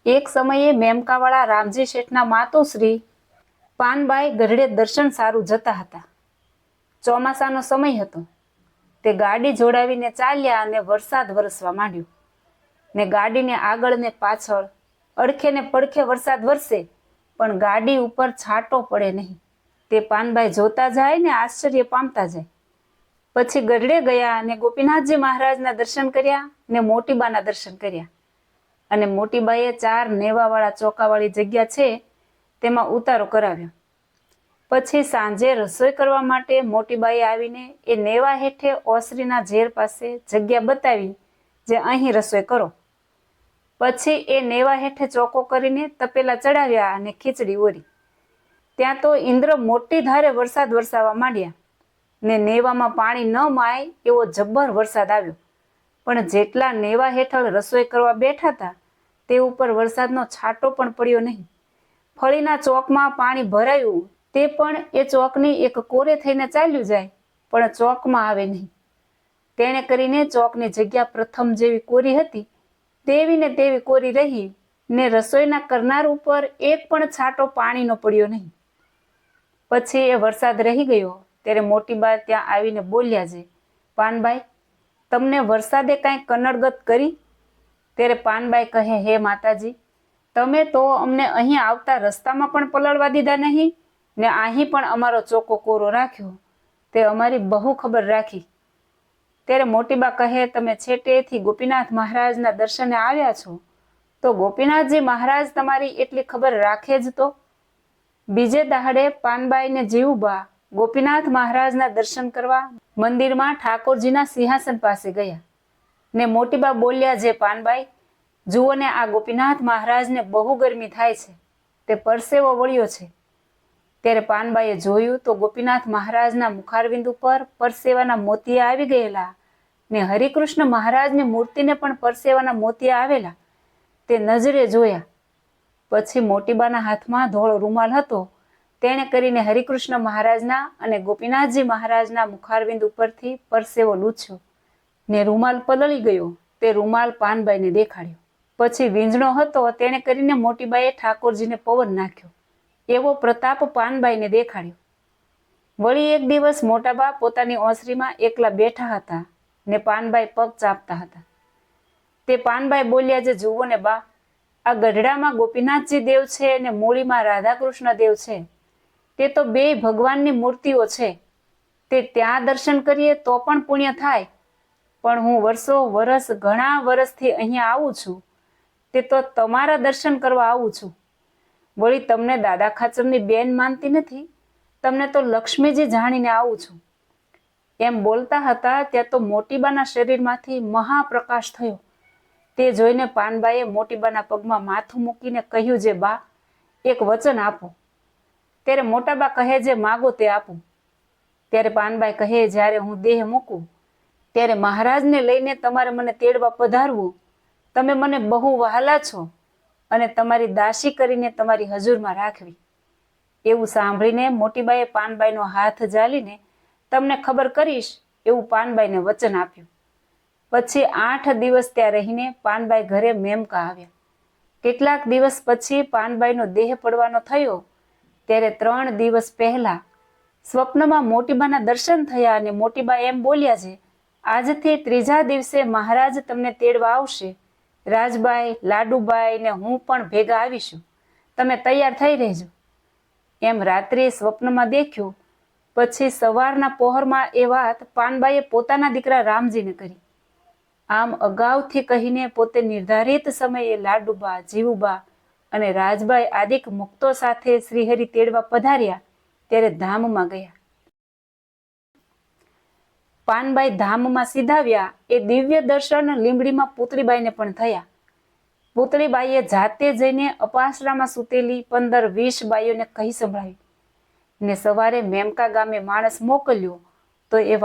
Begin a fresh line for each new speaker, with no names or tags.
એક સમયે મેમકાવાળા રામજી શેઠના માતુશ્રી પાનબાઈ ગઢડે દર્શન સારું જતા હતા. ચોમાસાનો સમય હતો. તે ગાડી જોડાવીને ચાલ્યા અને વરસાદ વરસવા માંડ્યો ને ગાડીને આગળ ને પાછળ અડખે ને પડખે વરસાદ વરસે પણ ગાડી ઉપર છાંટો પડે નહીં. તે પાનબાઈ જોતા જાય ને આશ્ચર્ય પામતા જાય. પછી ગઢડે ગયા અને ગોપીનાથજી મહારાજના દર્શન કર્યા ને મોટીબાના દર્શન કર્યા અને મોટીબાઈએ 4 નેવાવાળા ચોકાવાળી જગ્યા છે તેમાં ઉતારો કરાવ્યો. પછી સાંજે રસોઈ કરવા માટે મોટીબાઈ આવીને એ નેવા હેઠે ઓસરીના ઝેર પાસે જગ્યા બતાવી જે અહીં રસોઈ કરો. પછી એ નેવા હેઠે ચોકો કરીને તપેલા ચડાવ્યા અને ખીચડી ઓરી. ત્યાં તો ઇન્દ્ર મોટી ધારે વરસાદ વરસાવવા માંડ્યા ને નેવામાં પાણી ન માય એવો જબ્બર વરસાદ આવ્યો. પણ જેટલા નેવા હેઠળ રસોઈ કરવા બેઠા હતા તે ઉપર વરસાદનો છાંટો પણ પડ્યો નહીં. ફળીના ચોકમાં પાણી ભરાયું તે પણ એ ચોકની એક કોરે થઈને ચાલ્યું જાય પણ ચોકમાં આવે નહીં. તેણે કરીને ચોકની જગ્યા પ્રથમ જેવી કોરી હતી તેવી ને તેવી કોરી રહી ને રસોઈના કરનાર ઉપર એક પણ છાંટો પાણીનો પડ્યો નહીં. પછી એ વરસાદ રહી ગયો ત્યારે મોટીબા ત્યાં આવીને બોલ્યા છે, પાનબાઈ, તમને વરસાદે કાંઈ કનડગત કરી? ત્યારે પાનબાઈ કહે, હે માતાજી, તમે તો અમને અહીં આવતા રસ્તામાં પણ પલળવા દીધા નહીં ને અહીં પણ અમારો ચોખ્ખો કોરો રાખ્યો. તે અમારી બહુ ખબર રાખી. ત્યારે મોટીબા કહે, તમે છેટેથી ગોપીનાથ મહારાજના દર્શને આવ્યા છો તો ગોપીનાથજી મહારાજ તમારી એટલી ખબર રાખે જ તો. બીજે દાડે પાનબાઈ ને જીવુબા ગોપીનાથ મહારાજના દર્શન કરવા મંદિરમાં ઠાકોરજીના સિંહાસન પાસે ગયા ને મોટીબા બોલ્યા, જે પાનબાઈ, જુઓ ને આ ગોપીનાથ મહારાજને બહુ ગરમી થાય છે, તે પરસેવો વળ્યો છે. ત્યારે પાનબાઈએ જોયું તો ગોપીનાથ મહારાજના મુખારવિંદ ઉપર પરસેવાના મોતિયા આવી ગયેલા ને હરિકૃષ્ણ મહારાજની મૂર્તિને પણ પરસેવાના મોતિયા આવેલા તે નજરે જોયા. પછી મોટીબાના હાથમાં ધોળો રૂમાલ હતો. તેણે કરીને હરિકૃષ્ણ મહારાજના અને ગોપીનાથજી મહારાજના મુખારવિંદ ઉપરથી પરસેવો લૂછ્યો ને રૂમાલ પલળી ગયો. તે રૂમાલ પાનબાઈને દેખાડ્યો. પછી વીંઝણો હતો તેણે કરીને મોટીબાઈએ ઠાકોરજીને પવન નાખ્યો. એવો પ્રતાપ પાનબાઈને દેખાડ્યો. વળી એક દિવસ મોટાબા પોતાની ઓસરીમાં એકલા બેઠા હતા ને પાનબાઈ પગ ચાપતા હતા. તે પાનબાઈ બોલ્યા, જે જુઓ ને બા, આ ગઢડામાં ગોપીનાથજી દેવ છે અને મૂળીમાં રાધાકૃષ્ણ દેવ છે. તે તો બે ભગવાનની મૂર્તિઓ છે. તે ત્યાં દર્શન કરીએ તો પણ પુણ્ય થાય. પણ હું વરસ ઘણા વર્ષથી અહીંયા આવું છું તે તો તમારા દર્શન કરવા આવું છું. વળી તમને દાદા ખાચરની બેન માનતી નથી, તમને તો લક્ષ્મીજી જાણીને આવું છું. એમ બોલતા હતા ત્યાં તો મોટીબાના શરીરમાંથી મહાપ્રકાશ થયો. તે જોઈને પાનબાઈએ મોટીબાના પગમાં માથું મૂકીને કહ્યું, જે બા, એક વચન આપો. ત્યારે મોટાબા કહે, જે માગો તે આપું. ત્યારે પાનબાઈ કહે, જ્યારે હું દેહ મૂકું ત્યારે મહારાજને લઈને તમારે મને તેડવા પધારવું. તમે મને બહુ વહાલા છો અને તમારી દાસી કરીને તમારી હજુરમાં રાખવી. એવું સાંભળીને મોટીબાઈએ પાનબાઈનો હાથ ઝાલીને તમને ખબર કરીશ એવું પાનબાઈને વચન આપ્યું. પછી 8 દિવસ ત્યાં રહીને પાનબાઈ ઘરે મેમકા આવ્યા. કેટલાક દિવસ પછી પાનબાઈનો દેહ પડવાનો થયો ત્યારે 3 દિવસ પહેલા સ્વપ્નમાં મોટીબાના દર્શન થયા અને મોટીબા એમ બોલ્યા છે, આજથી 3જા દિવસે મહારાજ તમને તેડવા આવશે. રાજબાઈ, લાડુબાઈ ને હું પણ ભેગા આવીશું. તમે તૈયાર થઈ રહેજો. એમ રાત્રે સ્વપ્નમાં દેખ્યું. પછી સવારના પહોરમાં એ વાત પાનબાઈએ પોતાના દીકરા રામજીને કરી. આમ અગાઉથી કહીને પોતે નિર્ધારિત સમયે લાડુબા, જીવુબા અને રાજબાઈ આદિક મુક્તો સાથે શ્રીહરિ તેડવા પધાર્યા ત્યારે ધામમાં ગયા. પાનબાઈ ધામમાં સીધાવ્યા એ દિવ્ય દર્શન લીંબડીમાં પૂતળીબાઈને પણ થયા. પૂતળીબાઈએ જાતે જઈને અપાસરામાં સૂતેલી 15-20 બાઈઓને કહી સંભળાવી ને સવારે મેમકા ગામે માણસ મોકલ્યો તો એ